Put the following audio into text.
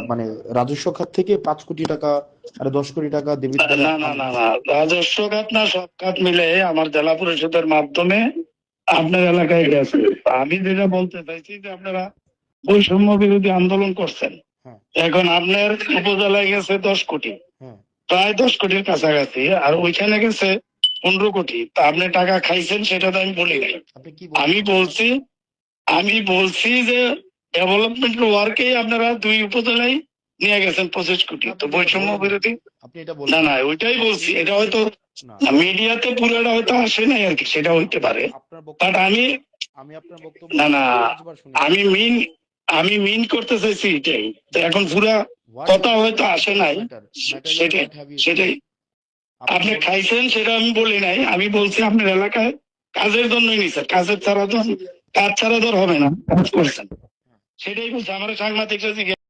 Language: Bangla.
মানে রাজস্ব খাত থেকে 5 কোটি টাকা আর 10 কোটি টাকা দেবী দ্বারা না না না না, রাজস্ব খাত না, সব খাত মিলে আমার জেলা পরিষদের মাধ্যমে আপনার এলাকায় গেছে। আমি যেটা বলতে চাইছি যে আপনারা বৈষম্য বিরোধী আন্দোলন করছেন, হ্যাঁ এখন আপনার উপজেলায় গেছে 10 কোটি, হ্যাঁ প্রায় 10 কোটির কাছাকাছি, আর ওইখানে গেছে 15 কোটি। তা আপনি টাকা খাইছেন সেটা তো আমি বলি নাই। আপনি কি আমি বলছেন? বলছি আমি বলছি যে ডেভেলপমেন্ট ওয়ার্কে আপনারা 2 উপজেলায় নিয়ে গেছেন 25 কোটি, তো আপনি এটা বৈষম্য বলেন নাই। বিরোধী। আপনি এটা না বলেন না, নাই। ওইটাই বলছি, এটা হয়তো না, মিডিয়াতে পুরোটা হয়তো আসে নাই আর কি, সেটা হইতে পারে। আপনার বাট বক্তব্য আমি আপনার বক্তব্য না আমি না, 5 বার শুনেছি। আমি মিন আমি মিন করতে চাইছি এটাই, তো এখন পুরা হোয়াট কথা ইজ হয়তো আসে ডাজ নাই। ম্যাটার, ম্যাটার ইজ সেটাই হোয়াট হ্যাভ ইউ সিন। সেটাই আপনি আপনি বলেন। খাইছেন সেটা আমি বলি নাই, আমি বলছি আপনার এলাকায় কাজের জন্যই নিছেন, কাজের ছাড়া তো, কাজ ছাড়া তো আর হবে না, কাজ করছেন, সেটাই বলছি। আমার সাংবাদিক